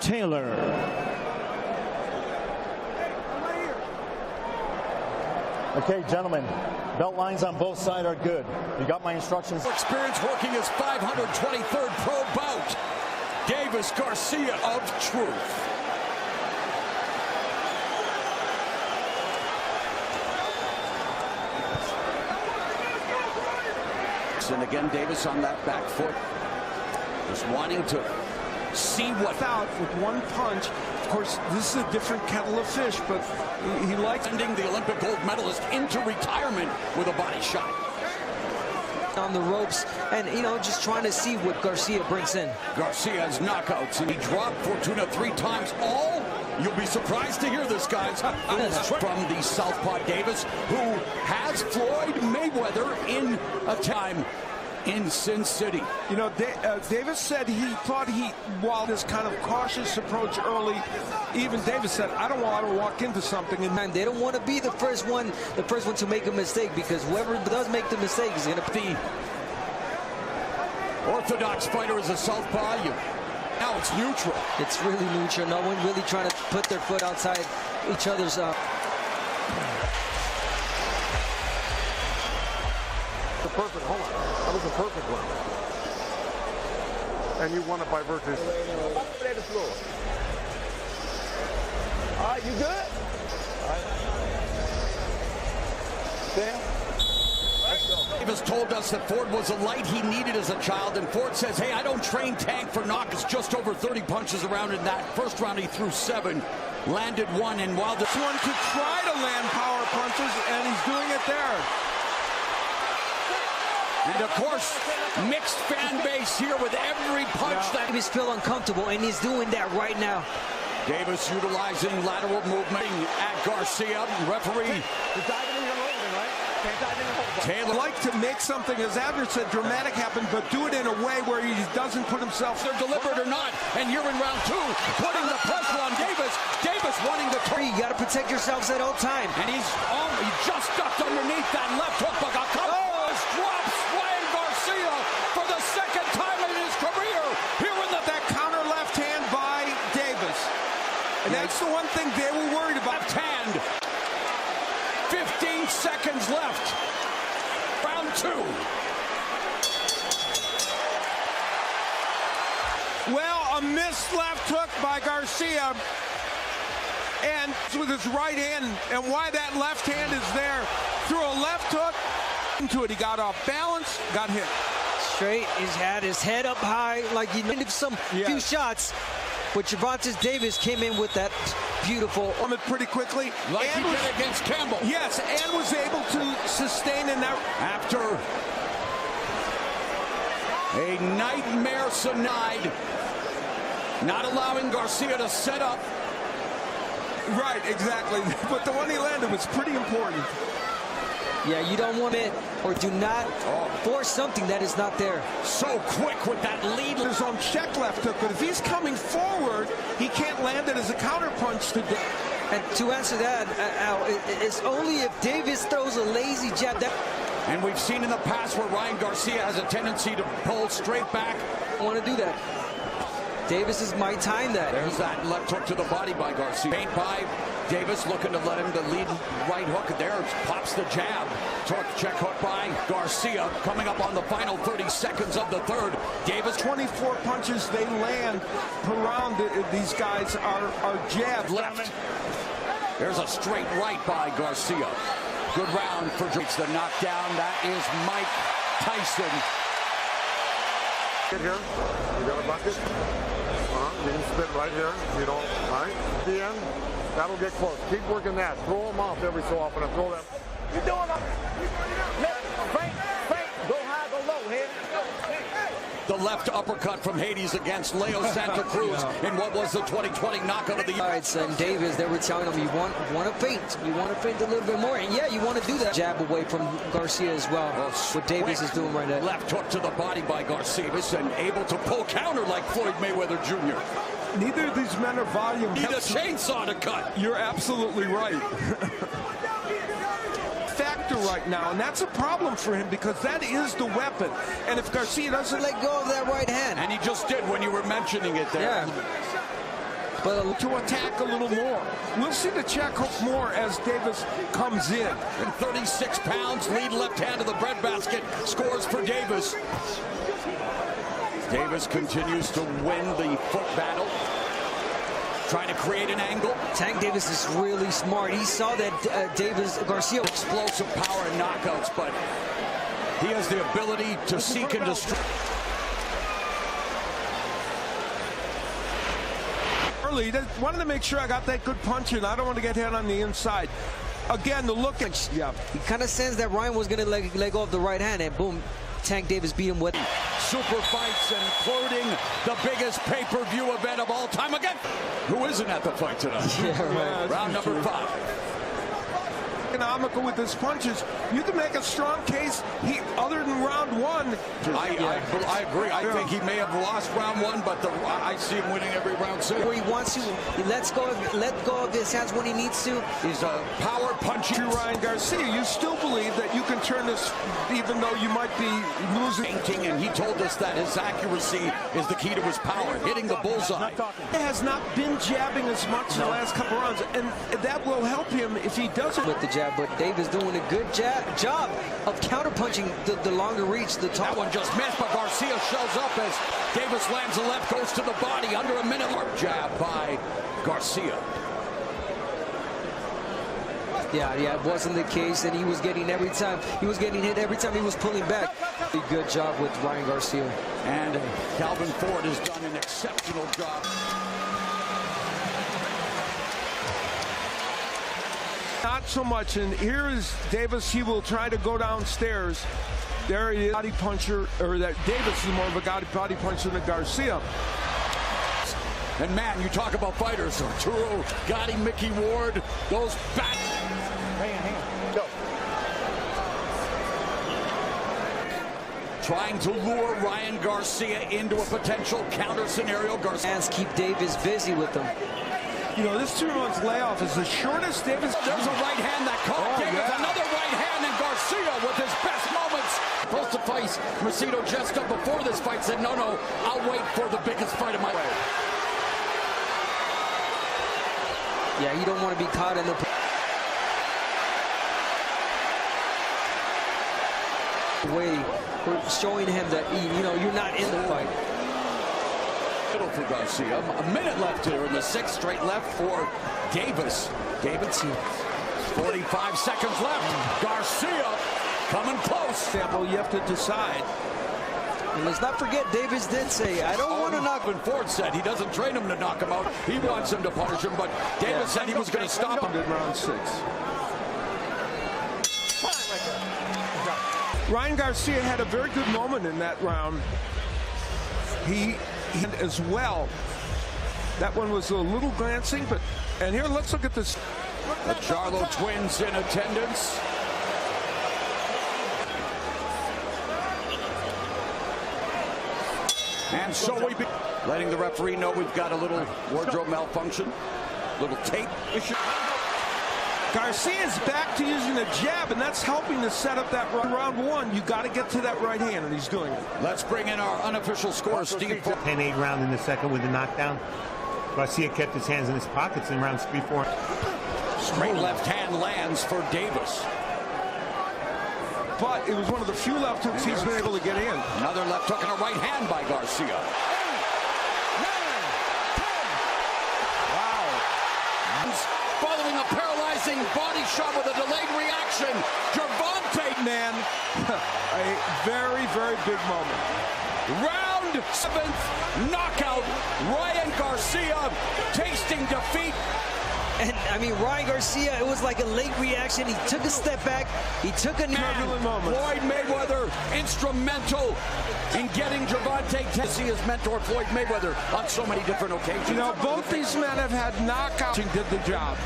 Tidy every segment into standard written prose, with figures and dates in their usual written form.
Taylor. Okay, gentlemen, belt lines on both sides are good. You got my instructions. Experience working his 523rd pro bout. Davis Garcia of Truth. And again, Davis on that back foot, just wanting to see what out with one punch. Of course, this is a different kettle of fish, but he likes sending the Olympic gold medalist into retirement with a body shot. On the ropes, and just trying to see what Garcia brings in. Garcia's knockouts, and he dropped Fortuna 3 times. All you'll be surprised to hear this, guys. From the southpaw Davis, who has Floyd Mayweather in a time in Sin City. Davis said he thought while this kind of cautious approach early, even Davis said, I don't want to walk into something. And they don't want to be the first one to make a mistake, because whoever does make the mistake is going to be. Orthodox fighter is a southpaw. Now it's neutral. It's really neutral. No one really trying to put their foot outside each other's. Perfect. Hold on. That was a perfect one. And you won it by virtue. All right, you good? All right. Sam? Davis told us that Ford was a light he needed as a child, and Ford says, hey, I don't train tank for knockouts. Just over 30 punches around in that first round. He threw 7, landed 1, and while this one could try to land power punches, and he's doing it there. And of course, mixed fan base here with every punch that Davis feel uncomfortable, and he's doing that right now. Davis utilizing lateral movement at Garcia. Referee Taylor like to make something, as Adler said, dramatic happen, but do it in a way where he doesn't put himself. They're deliberate or not, and here in round 2, putting the pressure on Davis. Davis wanting to. You got to protect yourselves at all time. And he just ducked underneath that left hook, but got caught. Drops Ryan Garcia for the 2nd time in his career. Here in that counter left hand by Davis. And that's the one thing they were worried about. Left hand. 15 seconds left. Round 2. Well, a missed left hook by Garcia. And with his right hand, and why that left hand is there. Threw a left hook into it. He got off balance, got hit. Straight, he's had his head up high, like he needed few shots. But Gervonta Davis came in with that beautiful. Pretty quickly. Like he did against Campbell. Yes, and was able to sustain in that. After a nightmare Sinide, not allowing Garcia to set up. Right, exactly. But the one he landed was pretty important. Yeah, you don't want it, or do not force something that is not there. So quick with that lead. His own check left hook, but if he's coming forward, he can't land it as a counter punch today. And to answer that, Al, it's only if Davis throws a lazy jab. And we've seen in the past where Ryan Garcia has a tendency to pull straight back. I want to do that. Davis is my time that. There's that left hook to the body by Garcia. Paint by Davis, looking to let him the lead right hook. There pops the jab. Check hook by Garcia. Coming up on the final 30 seconds of the 3rd. Davis. 24 punches they land per round. These guys are jabbed. Left. There's a straight right by Garcia. Good round for Drake's the knockdown. That is Mike Tyson. Get here. You got a bucket. You can spit right here. You don't. All right. At the end, that'll get close. Keep working that. Throw them off every so often and throw that. You doing it? Frank, go high, go low, head. The left uppercut from Hades against Leo Santa Cruz in what was the 2020 knockout of the year. All right, son, Davis, they were telling him you want to feint. You want to feint a little bit more. And yeah, you want to do that. Jab away from Garcia as well. What Davis is doing right now. Left hook to the body by Garcia and able to pull counter like Floyd Mayweather Jr. Neither of these men are volume. Need a chainsaw to cut. You're absolutely right. Factor right now, and that's a problem for him because that is the weapon. And if Garcia doesn't let go of that right hand, and he just did when you were mentioning it there. Yeah. But to attack a little more. We'll see the check hook more as Davis comes in. And 36 pounds, lead left hand to the breadbasket, scores for Davis. Davis continues to win the foot battle, trying to create an angle. Tank Davis is really smart. He saw that Garcia. Explosive power and knockouts, but he has the ability to seek and destroy. Early, wanted to make sure I got that good punch in. I don't want to get hit on the inside. Again, the look at, yeah. He kind of sensed that Ryan was going to let go of the right hand, and boom, Tank Davis beat him with it. Super fights, including the biggest pay-per-view event of all time. Again, who isn't at the fight tonight? Yeah, right. Round number 5. Economical with his punches. You can make a strong case. Other than round 1. I agree. I think he may have lost round 1, but I see him winning every round 6. Where he wants to, he let go of his hands when he needs to. He's a power puncher. To Ryan Garcia, you still believe that you can turn this, even though you might be losing. And he told us that his accuracy is the key to his power, hitting the bullseye. He has not been jabbing as much in the last couple rounds, and that will help him if he doesn't. With the jab, but Davis doing a good job of counterpunching the longer reach, the top. That one just missed, but Garcia shows up as Davis lands the left, goes to the body, under a minute. Jab by Garcia. Yeah, it wasn't the case, and he was getting hit every time he was pulling back. A good job with Ryan Garcia. And Calvin Ford has done an exceptional job. Not so much, and here is Davis. He will try to go downstairs. There he is, body puncher, or that Davis is more of a body puncher than Garcia. And man, you talk about fighters, Arturo, Gotti, Mickey Ward, those back. Hand, go. Trying to lure Ryan Garcia into a potential counter scenario. Fans keep Davis busy with them. You know, this 2 rounds layoff is the shortest Davis. There's a right hand that caught Davis. Yeah. Another right hand, and Garcia with his best moments. Supposed to fight Macedo Jesta before this fight, said, no, I'll wait for the biggest fight of my life. Yeah, you don't want to be caught in the way. We're showing him that, you're not in the fight. For Garcia, a minute left here in the 6th, straight left for Davis. Davis, 45 seconds left. Garcia coming close. Sample, you have to decide. And let's not forget, Davis did say, I don't want to knock him. Ford said he doesn't train him to knock him out. He wants him to punish him, but Davis said he was going to stop him. In round 6. Ryan Garcia had a very good moment in that round. He as well. That one was a little glancing, and here, let's look at this. The Charlo twins in attendance. And so letting the referee know we've got a little wardrobe malfunction, little tape issue. Garcia's back to using the jab, and that's helping to set up that round 1. You got to get to that right hand, and he's doing it. Let's bring in our unofficial score, Steve. 10-8 round in the 2nd with a knockdown. Garcia kept his hands in his pockets in rounds 3, 4. Straight left hand lands for Davis. But it was one of the few left hooks he's been able to get in. Another left hook and a right hand by Garcia. Following a paralyzing body shot with a delayed reaction, Gervonta, man, a very, very big moment. Round 7th, knockout, Ryan Garcia tasting defeat. And I mean, Ryan Garcia, it was like a late reaction. He took a step back. He took a moment. Floyd Mayweather instrumental in getting Gervonta to see his mentor Floyd Mayweather on so many different occasions. You know, both these men have had knockouts and did the job.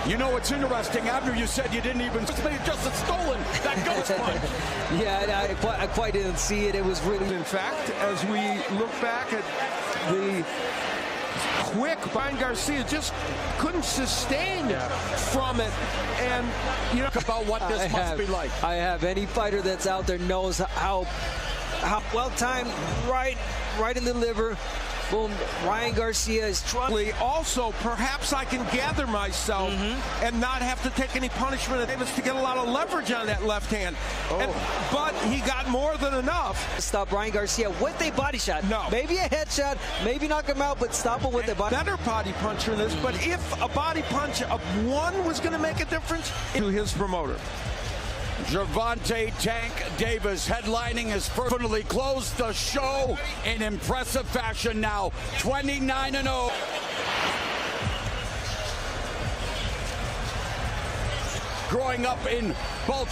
You know, it's interesting. After you said you didn't even just a stolen that ghost punch. Yeah, I quite didn't see it. It was really. In fact, as we look back at the quick, Ryan Garcia just couldn't sustain from it. And you know about what this must be like. I have any fighter that's out there knows how well timed, right in the liver. Boom. Ryan Garcia is trying. Also, perhaps I can gather myself and not have to take any punishment of Davis to get a lot of leverage on that left hand. But he got more than enough. Stop Ryan Garcia with a body shot. No. Maybe a headshot, maybe knock him out, but stop him with a body. Better body puncher in this, but if a body punch of one was going to make a difference, to his promoter. Gervonta Tank Davis headlining has finally closed the show in impressive fashion now, 29-0. Growing up in Baltimore.